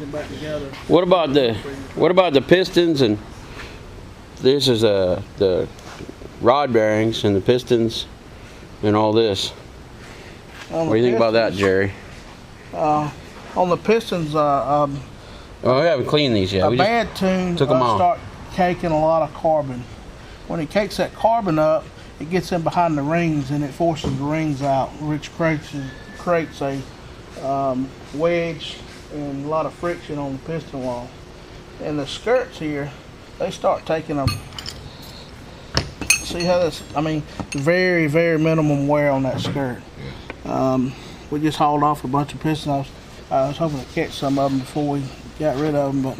them back together. What about the pistons, and this is the rod bearings and the pistons and all this? What do you think about that, Jerry? On the pistons, Oh, we haven't cleaned these yet. A bad tune start caking a lot of carbon. When it cakes that carbon up, it gets in behind the rings and it forces the rings out, which creates a wedge and a lot of friction on the piston wall. And the skirts here, they start taking them. See how this? I mean, very, very minimum wear on that skirt. We just hauled off a bunch of pistons. I was hoping to catch some of them before we got rid of them, but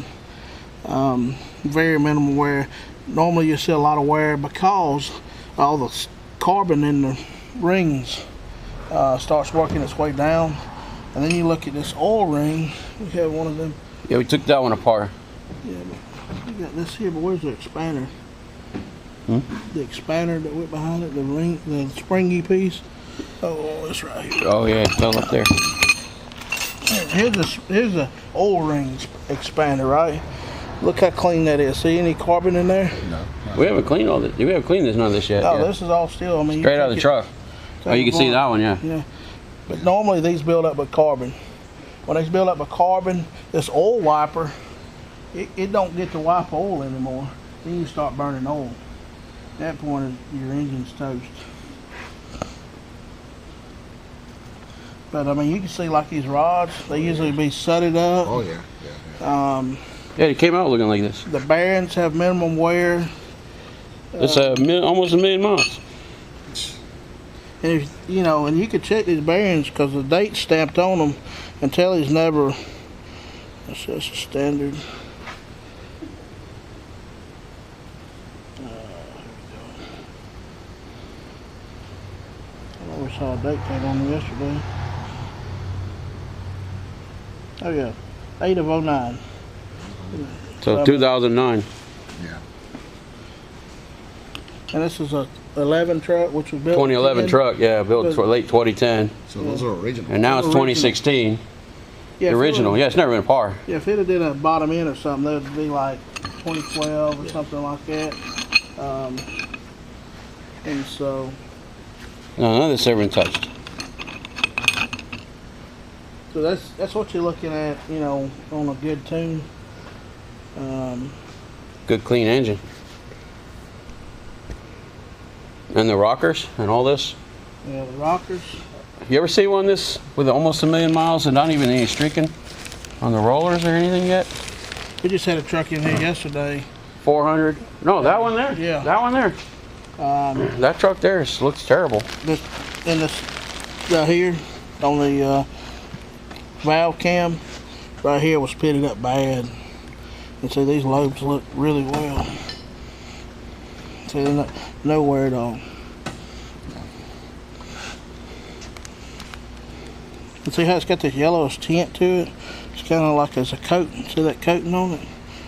very minimal wear. Normally you see a lot of wear because all the carbon in the rings starts working its way down. And then you look at this oil ring. We have one of them. Yeah, we took that one apart. Yeah, but we got this here, but where's the expander? The expander that went behind it, the ring, the springy piece. Oh, it's right here. Oh yeah, it fell up there. Here's the oil ring expander, right? Look how clean that is. See any carbon in there? No. We haven't cleaned all this. We haven't cleaned none of this yet. No, this is all still. I mean, straight out of the truck. Oh, you can see that one, yeah. Yeah. But normally these build up with carbon. When they build up with carbon, this oil wiper, it don't get to wipe oil anymore. Then you start burning oil. At that point, your engine's toast. But I mean, you can see like these rods, they usually be sudded up. Oh yeah. Yeah, it came out looking like this. The bearings have minimum wear. It's almost 1,000,000 miles. And if, you know, and you could check these bearings because the date's stamped on them until he's never. That's just a standard. I always saw a date tag on them yesterday. Oh yeah, 8/09. So 2009. Yeah. And this is a 11 truck, which was built 2011 truck, yeah, built for late 2010. So those are original. And now it's 2016. Yeah, the original, yeah, it's never been par. Yeah, if it had did a bottom end or something, that would be like 2012 or something like that. And so. No, none of this ever been touched. So that's what you're looking at, you know, on a good tune. Good clean engine. And the rockers and all this. Yeah, the rockers. You ever see one this with almost 1,000,000 miles and not even any streaking on the rollers or anything yet? We just had a truck in here yesterday. 400. No, that one there. Yeah. That one there. That truck there looks terrible. This right here on the valve cam right here was pitted up bad. And see, these lobes look really well. See, they're not nowhere at all. And see how it's got this yellowish tint to it? It's kind of like there's a coating. See that coating on it?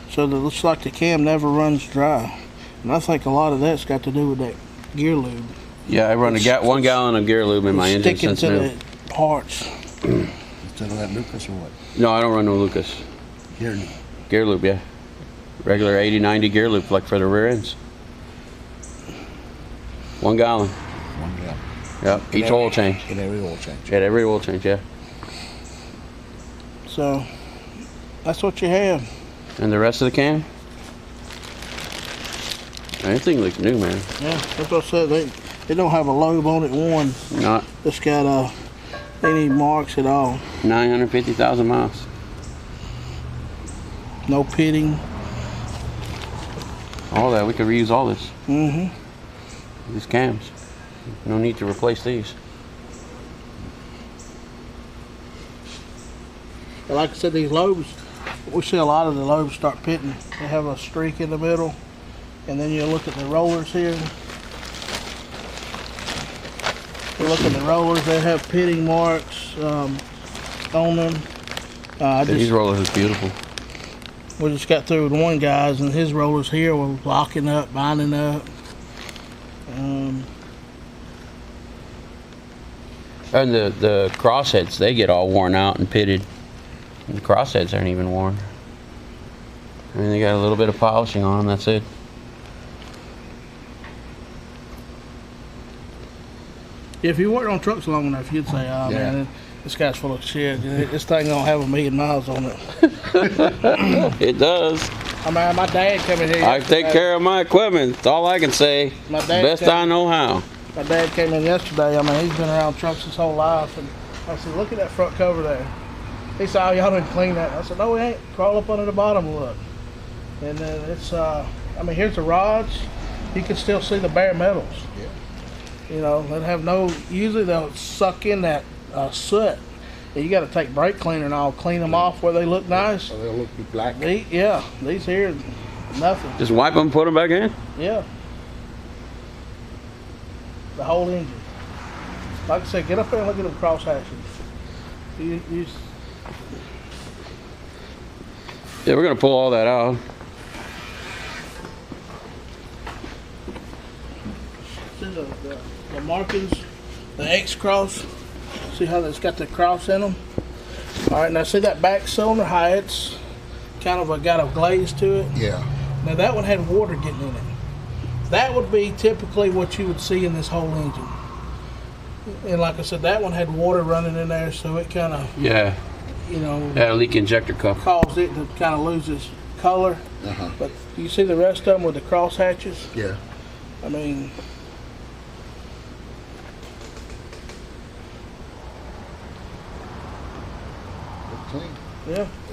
So it looks like the cam never runs dry. And I think a lot of that's got to do with that gear lube. Yeah, I run 1 gallon of gear lube in my engine since new. Sticking to the parts. Instead of that Lucas or what? No, I don't run no Lucas. Gear lube. Gear lube, yeah. Regular 80, 90 gear lube, like for the rear ends. 1 gallon. 1 gallon. Yep, each oil change. In every oil change. At every oil change, yeah. So, that's what you have. And the rest of the cam? Everything looks new, man. Yeah, that's what I said. They don't have a lobe on it. One. Not. It's got any marks at all. 950,000 miles. No pitting. All that, we could reuse all this. Mm-hmm. These cams. No need to replace these. But like I said, these lobes, we see a lot of the lobes start pitting. They have a streak in the middle. And then you look at the rollers here. You look at the rollers, they have pitting marks on them. These rollers are beautiful. We just got through with one guy's, and his rollers here were locking up, binding up. And the crossheads, they get all worn out and pitted. The crossheads aren't even worn. I mean, they got a little bit of polishing on them, that's it. If you worked on trucks long enough, you'd say, oh Yeah. man, this guy's full of shit. This thing don't have 1,000,000 miles on it. It does. I mean, my dad came in here. I take care of my equipment. That's all I can say. My dad Best came- I know how. My dad came in yesterday. I mean, he's been around trucks his whole life. And I said, look at that front cover there. He said, oh, y'all didn't clean that. I said, no, we ain't. Crawl up under the bottom and look. And then it's, I mean, here's the rods. You can still see the bare metals. Yeah. You know, they have no, usually they'll suck in that soot. And you got to take brake cleaner and all clean them off where they look nice. So they'll look black. Yeah, these here, nothing. Just wipe them, put them back in. Yeah. The whole engine. Like I said, get up there and look at them cross hatches. Yeah, we're gonna pull all that out. See the markings, the X cross. See how it's got the cross in them? All right, now see that back cylinder, how it's kind of got a glaze to it? Yeah. Now that one had water getting in it. That would be typically what you would see in this whole engine. And like I said, that one had water running in there, so it kind of, Yeah. you know, Yeah, leak injector cup. caused it to kind of lose its color. Uh-huh. But you see the rest of them with the cross hatches? Yeah. I mean, Look clean. yeah.